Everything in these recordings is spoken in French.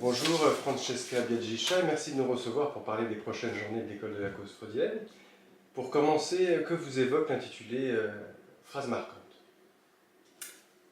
Bonjour Francesca Biaggiscia, merci de nous recevoir pour parler des prochaines journées de l'école de la cause freudienne. Pour commencer, que vous évoque l'intitulé Phrase marquante?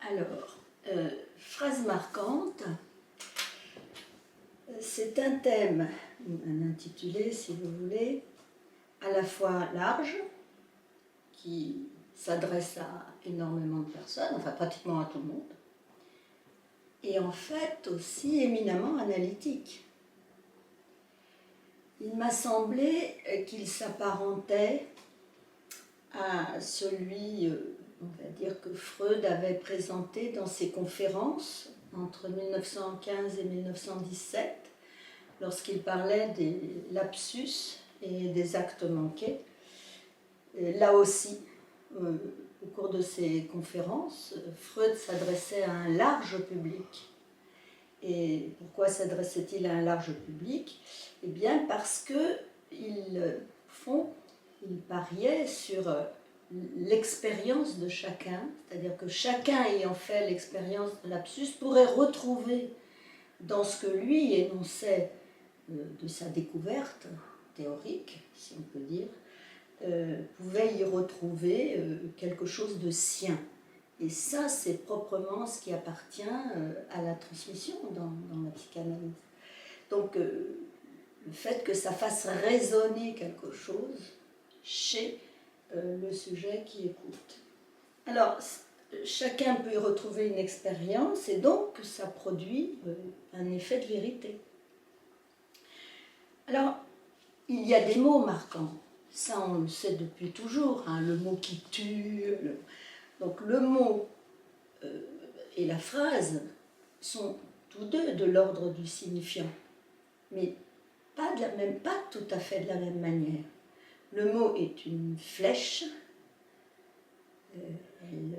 Alors, phrase marquante, c'est un thème, un intitulé si vous voulez, à la fois large, qui s'adresse à énormément de personnes, enfin pratiquement à tout le monde, et en fait aussi éminemment analytique. Il m'a semblé qu'il s'apparentait à celui, on va dire, que Freud avait présenté dans ses conférences entre 1915 et 1917, lorsqu'il parlait des lapsus et des actes manqués. Et là aussi, au cours de ses conférences, Freud s'adressait à un large public. Et pourquoi s'adressait-il à un large public? Eh bien parce qu'il pariait sur l'expérience de chacun, c'est-à-dire que chacun ayant fait l'expérience de lapsus pourrait retrouver dans ce que lui énonçait de sa découverte théorique, si on peut dire, pouvait y retrouver quelque chose de sien. Et ça, c'est proprement ce qui appartient à la transmission dans la psychanalyse. Donc, le fait que ça fasse résonner quelque chose chez le sujet qui écoute. Alors, chacun peut y retrouver une expérience et donc ça produit un effet de vérité. Alors, il y a des mots marquants. Ça, on le sait depuis toujours, hein, le mot qui tue. Donc, le mot et la phrase sont tous deux de l'ordre du signifiant, mais pas tout à fait de la même manière. Le mot est une flèche, elle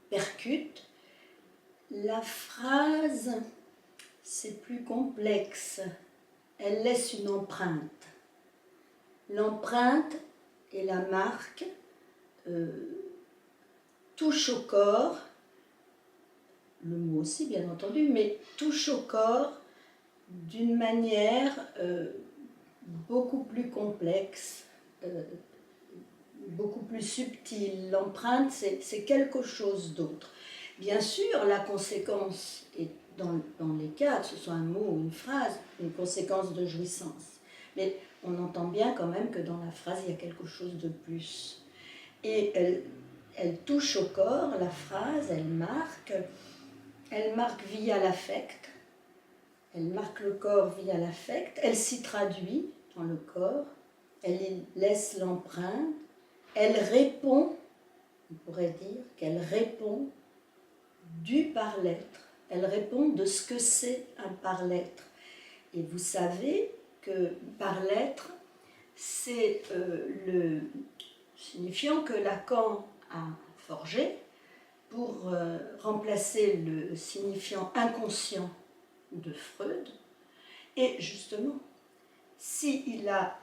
percute. La phrase, c'est plus complexe. Elle laisse une empreinte. L'empreinte et la marque touchent au corps, le mot aussi bien entendu, mais touchent au corps d'une manière beaucoup plus complexe, beaucoup plus subtile. L'empreinte, c'est quelque chose d'autre. Bien sûr, la conséquence est, dans les cas, que ce soit un mot ou une phrase, une conséquence de jouissance. Mais on entend bien quand même que dans la phrase, il y a quelque chose de plus. Et elle touche au corps, la phrase, elle marque via l'affect, elle marque le corps via l'affect, elle s'y traduit dans le corps, elle y laisse l'empreinte, elle répond, on pourrait dire qu'elle répond du par-l'être, elle répond de ce que c'est un par-l'être. Et vous savez que par-l'être, c'est le signifiant que Lacan a forgé pour remplacer le signifiant inconscient de Freud. Et justement, s'il a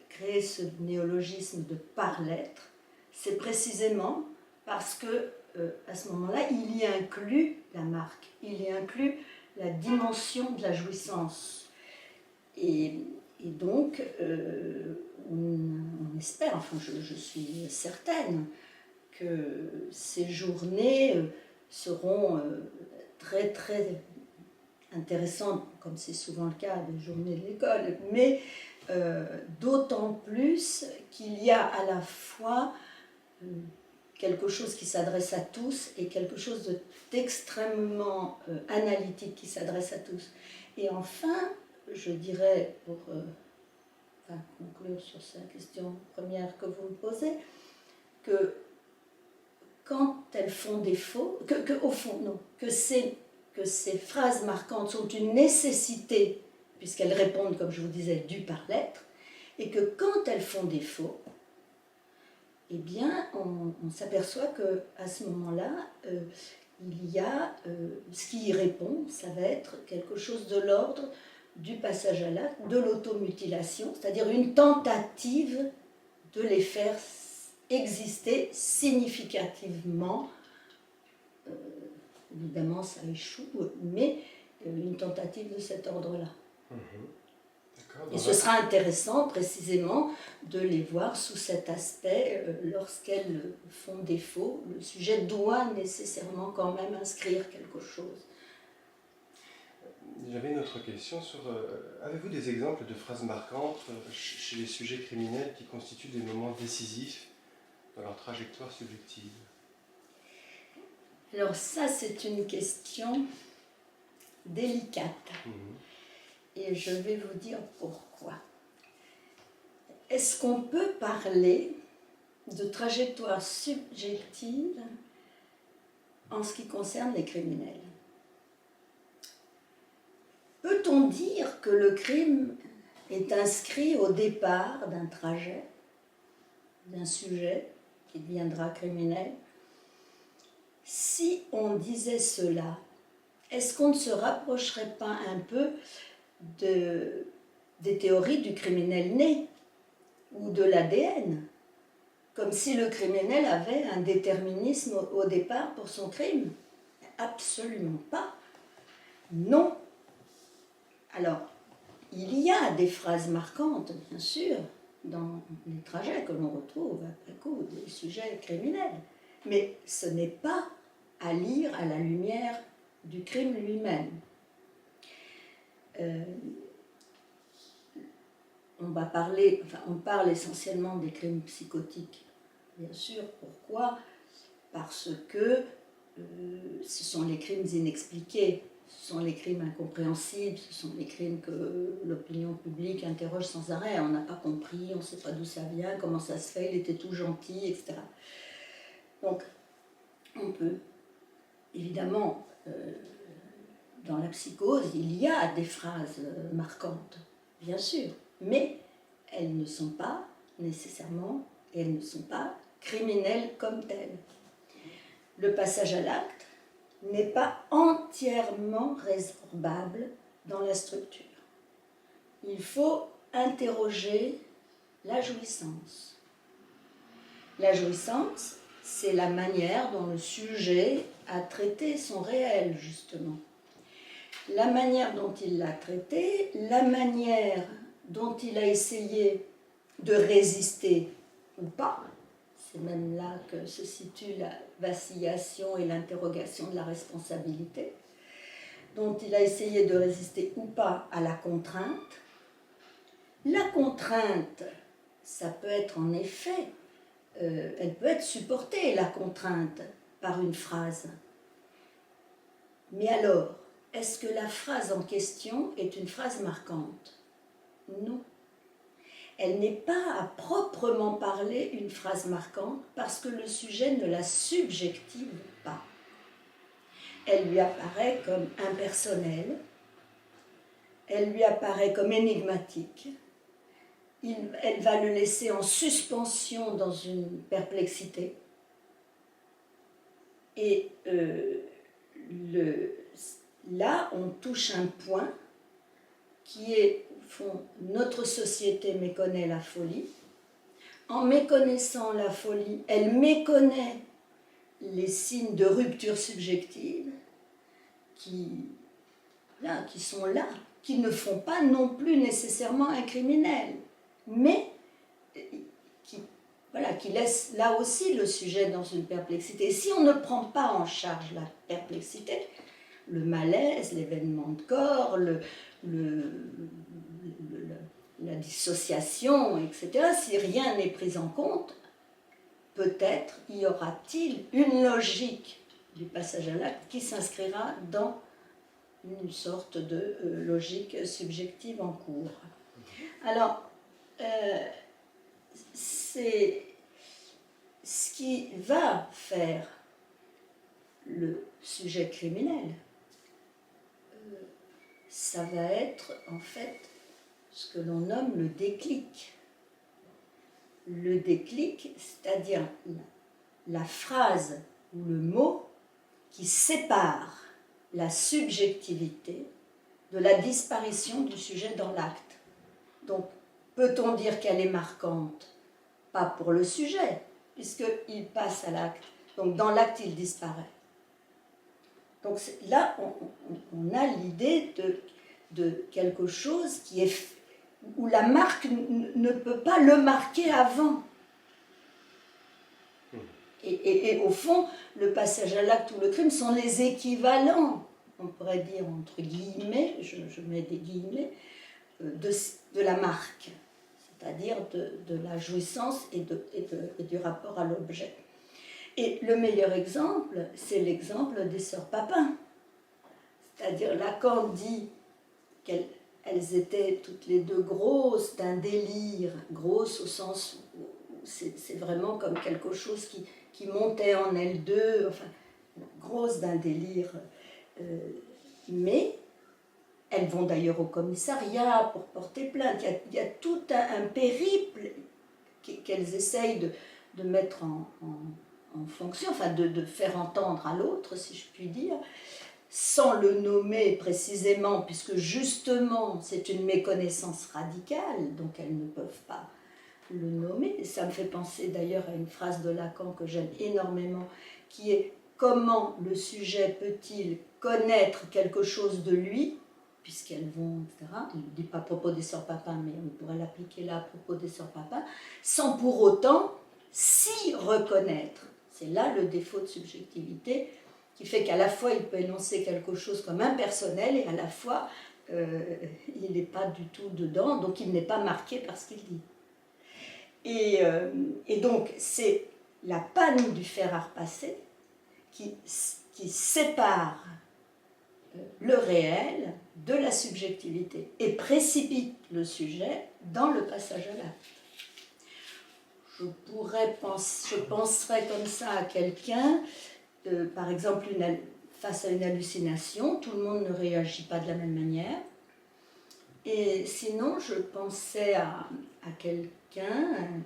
créé ce néologisme de par-l'être, c'est précisément parce que à ce moment-là, il y inclut la marque, il y inclut la dimension de la jouissance. Et donc, on espère, enfin je suis certaine, que ces journées seront très très intéressantes, comme c'est souvent le cas des journées de l'école, mais d'autant plus qu'il y a à la fois quelque chose qui s'adresse à tous et quelque chose d'extrêmement analytique qui s'adresse à tous. Et enfin, je dirais, pour conclure sur la question première que vous me posez, que quand elles font défaut, au fond, non, que ces phrases marquantes sont une nécessité, puisqu'elles répondent, comme je vous disais, du par-l'être, et que quand elles font défaut, eh bien, on s'aperçoit qu'à ce moment-là, il y a ce qui y répond, ça va être quelque chose de l'ordre du passage à l'acte, de l'automutilation, c'est-à-dire une tentative de les faire exister significativement. Évidemment, ça échoue, mais une tentative de cet ordre-là. D'accord. Et ce sera intéressant précisément de les voir sous cet aspect lorsqu'elles font défaut. Le sujet doit nécessairement quand même inscrire quelque chose. J'avais une autre question sur... avez-vous des exemples de phrases marquantes chez les sujets criminels qui constituent des moments décisifs dans leur trajectoire subjective? Alors ça, c'est une question délicate. Et je vais vous dire pourquoi. Est-ce qu'on peut parler de trajectoire subjective en ce qui concerne les criminels? Peut-on dire que le crime est inscrit au départ d'un trajet, d'un sujet qui deviendra criminel? Si on disait cela, est-ce qu'on ne se rapprocherait pas un peu des théories du criminel né ou de l'ADN, comme si le criminel avait un déterminisme au départ pour son crime? Absolument pas. Non. Alors, il y a des phrases marquantes, bien sûr, dans les trajets que l'on retrouve après coup, des sujets criminels. Mais ce n'est pas à lire à la lumière du crime lui-même. On parle essentiellement des crimes psychotiques, bien sûr. Pourquoi? Parce que ce sont les crimes inexpliqués, ce sont les crimes incompréhensibles, ce sont les crimes que l'opinion publique interroge sans arrêt. On n'a pas compris, on ne sait pas d'où ça vient, comment ça se fait, il était tout gentil, etc. Donc, on peut, évidemment, dans la psychose, il y a des phrases marquantes, bien sûr, mais elles ne sont pas nécessairement, elles ne sont pas criminelles comme telles. Le passage à l'acte n'est pas entièrement résorbable dans la structure. Il faut interroger la jouissance. La jouissance, c'est la manière dont le sujet a traité son réel, justement. La manière dont il l'a traité, la manière dont il a essayé de résister ou pas, c'est même là que se situe la vacillation et l'interrogation de la responsabilité, dont il a essayé de résister ou pas à la contrainte. La contrainte, ça peut être en effet, elle peut être supportée, la contrainte, par une phrase. Mais alors, est-ce que la phrase en question est une phrase marquante? Non. Elle n'est pas à proprement parler une phrase marquante parce que le sujet ne la subjective pas. Elle lui apparaît comme impersonnelle, elle lui apparaît comme énigmatique, elle va le laisser en suspension dans une perplexité. Et là, on touche un point qui est, au fond, notre société méconnaît la folie. En méconnaissant la folie, elle méconnaît les signes de rupture subjective qui sont là, qui ne font pas non plus nécessairement un criminel, mais qui laissent là aussi le sujet dans une perplexité. Si on ne prend pas en charge la perplexité, le malaise, l'événement de corps, la dissociation, etc., si rien n'est pris en compte, peut-être y aura-t-il une logique du passage à l'acte qui s'inscrira dans une sorte de logique subjective en cours. Alors, c'est ce qui va faire le sujet criminel. Ça va être en fait ce que l'on nomme le déclic. Le déclic, c'est-à-dire la phrase ou le mot qui sépare la subjectivité de la disparition du sujet dans l'acte. Donc, peut-on dire qu'elle est marquante? Pas pour le sujet, puisqu'il passe à l'acte. Donc, dans l'acte, il disparaît. Donc là, on a l'idée de quelque chose qui est, où la marque ne peut pas le marquer avant. Et au fond, le passage à l'acte ou le crime sont les équivalents, on pourrait dire entre guillemets, je mets des guillemets, de la marque, c'est-à-dire de la jouissance et du rapport à l'objet. Et le meilleur exemple, c'est l'exemple des sœurs Papin. C'est-à-dire Lacan dit qu'elles étaient toutes les deux grosses d'un délire, grosses au sens où c'est vraiment comme quelque chose qui montait en elles deux, enfin, grosses d'un délire. Mais elles vont d'ailleurs au commissariat pour porter plainte. Il y a tout un périple qu'elles essayent de mettre en fonction, enfin de faire entendre à l'autre, si je puis dire, sans le nommer précisément, puisque justement c'est une méconnaissance radicale, donc elles ne peuvent pas le nommer. Et ça me fait penser d'ailleurs à une phrase de Lacan que j'aime énormément, qui est « Comment le sujet peut-il connaître quelque chose de lui ?» puisqu'elles vont, etc. Il ne dit pas à propos des sœurs Papin, mais on pourrait l'appliquer là à propos des sœurs Papin, sans pour autant s'y reconnaître. C'est là le défaut de subjectivité, qui fait qu'à la fois il peut énoncer quelque chose comme impersonnel, et à la fois il n'est pas du tout dedans, donc il n'est pas marqué par ce qu'il dit. Et donc c'est la panne du fer à repasser qui sépare le réel de la subjectivité et précipite le sujet dans le passage à l'acte. Je penserais comme ça à quelqu'un, par exemple face à une hallucination, tout le monde ne réagit pas de la même manière. Et sinon, je pensais à quelqu'un, un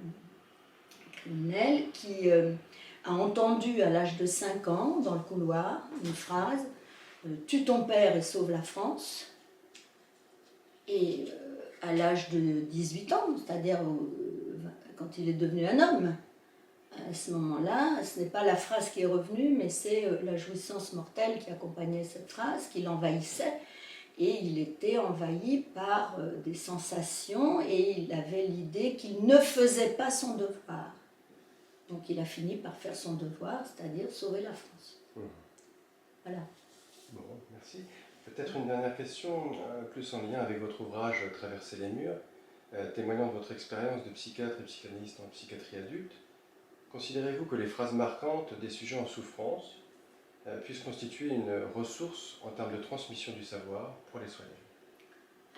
criminel, qui a entendu à l'âge de 5 ans, dans le couloir, une phrase « Tue ton père et sauve la France ». Et à l'âge de 18 ans, c'est-à-dire quand il est devenu un homme, à ce moment-là, ce n'est pas la phrase qui est revenue, mais c'est la jouissance mortelle qui accompagnait cette phrase, qui l'envahissait. Et il était envahi par des sensations et il avait l'idée qu'il ne faisait pas son devoir. Donc il a fini par faire son devoir, c'est-à-dire sauver la France. Voilà. Bon, merci. Peut-être une dernière question, plus en lien avec votre ouvrage « Traverser les murs », témoignant de votre expérience de psychiatre et psychanalyste en psychiatrie adulte. Considérez-vous que les phrases marquantes des sujets en souffrance puissent constituer une ressource en termes de transmission du savoir pour les soignants?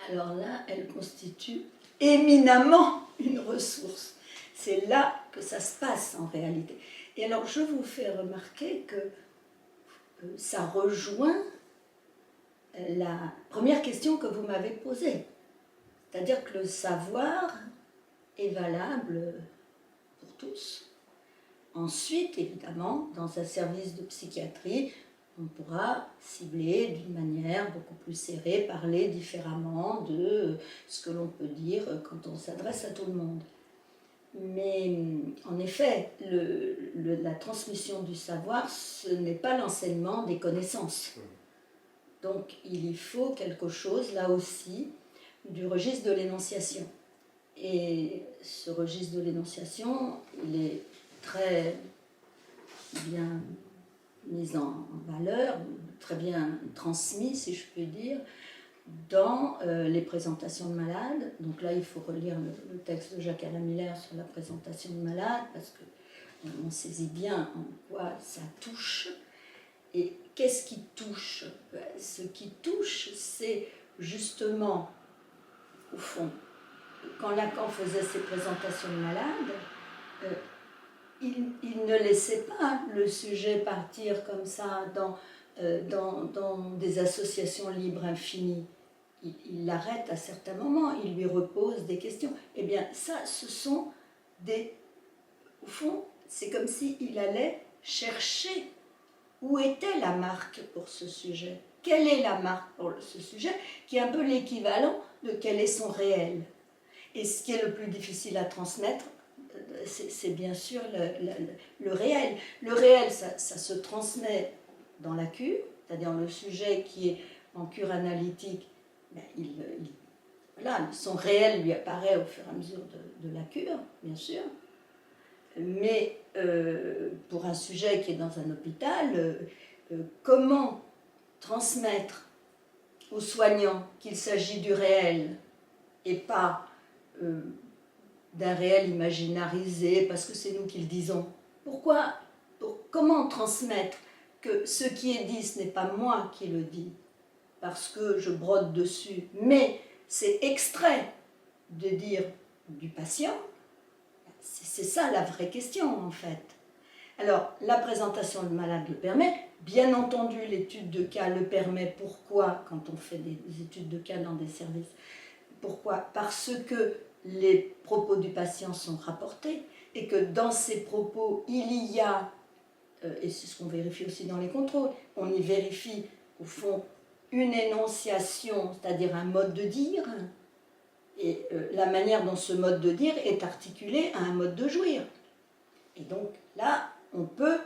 Alors là, elles constituent éminemment une ressource. C'est là que ça se passe en réalité. Et alors je vous fais remarquer que ça rejoint la première question que vous m'avez posée. C'est-à-dire que le savoir est valable pour tous. Ensuite, évidemment, dans un service de psychiatrie, on pourra cibler d'une manière beaucoup plus serrée, parler différemment de ce que l'on peut dire quand on s'adresse à tout le monde. Mais en effet, la transmission du savoir, ce n'est pas l'enseignement des connaissances. Donc il y faut quelque chose, là aussi, du registre de l'énonciation. Et ce registre de l'énonciation, il est très bien mis en valeur, très bien transmis, si je puis dire, dans les présentations de malades. Donc là, il faut relire le texte de Jacques-Alain Miller sur la présentation de malades, parce qu'on saisit bien en quoi ça touche. Et qu'est-ce qui touche? Ce qui touche, c'est justement, au fond, quand Lacan faisait ses présentations de malades, il ne laissait pas le sujet partir comme ça dans des associations libres infinies. Il l'arrête à certains moments, il lui repose des questions. Eh bien, ça, ce sont des... Au fond, c'est comme s'il allait chercher où était la marque pour ce sujet. Quelle est la marque pour ce sujet, qui est un peu l'équivalent de quel est son réel. Et ce qui est le plus difficile à transmettre, c'est bien sûr le réel. Le réel, ça se transmet dans la cure, c'est-à-dire le sujet qui est en cure analytique, ben, voilà, son réel lui apparaît au fur et à mesure de la cure, bien sûr. Mais pour un sujet qui est dans un hôpital, comment transmettre aux soignants qu'il s'agit du réel et pas d'un réel imaginarisé parce que c'est nous qui le disons. Comment transmettre que ce qui est dit, ce n'est pas moi qui le dis parce que je brode dessus, mais c'est extrait de dire du patient. C'est ça la vraie question en fait. Alors, la présentation du malade le permet, bien entendu l'étude de cas le permet. Pourquoi? Quand on fait des études de cas dans des services. Pourquoi? Parce que les propos du patient sont rapportés et que dans ces propos, il y a, et c'est ce qu'on vérifie aussi dans les contrôles, on y vérifie au fond une énonciation, c'est-à-dire un mode de dire, et la manière dont ce mode de dire est articulé à un mode de jouir. Et donc là, on peut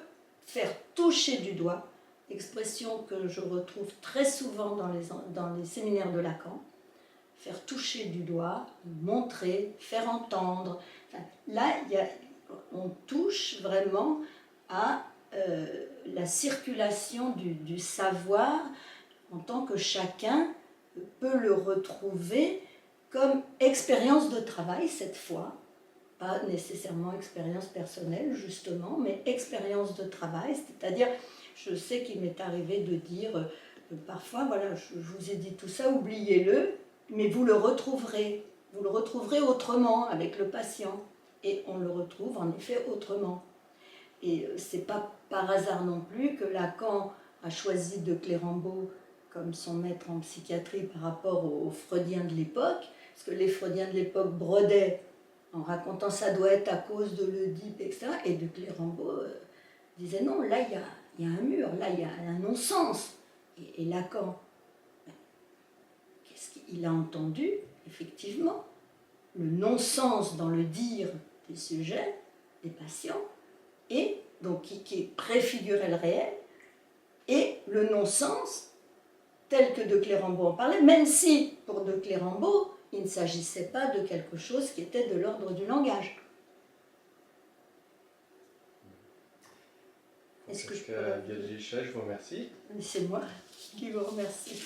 faire toucher du doigt, expression que je retrouve très souvent dans les séminaires de Lacan, faire toucher du doigt, montrer, faire entendre. Enfin, là, on touche vraiment à la circulation du savoir en tant que chacun peut le retrouver comme expérience de travail cette fois, pas nécessairement expérience personnelle justement, mais expérience de travail, c'est-à-dire je sais qu'il m'est arrivé de dire parfois, voilà, je vous ai dit tout ça, oubliez-le, mais vous le retrouverez autrement avec le patient, et on le retrouve en effet autrement. Et c'est pas par hasard non plus que Lacan a choisi de Clérambault comme son maître en psychiatrie par rapport aux Freudiens de l'époque, parce que les Freudiens de l'époque brodaient en racontant ça doit être à cause de l'Oedipe, etc. Et de Clérambault disait non, là il y a un mur, là il y a un non-sens. Et Lacan, qu'est-ce qu'il a entendu? Effectivement, le non-sens dans le dire des sujets, des patients, et donc qui préfigurait le réel, et le non-sens tel que de Clérambault en parlait, même si pour de Clérambault, il ne s'agissait pas de quelque chose qui était de l'ordre du langage. Est-ce que je vous remercie. C'est moi qui vous remercie.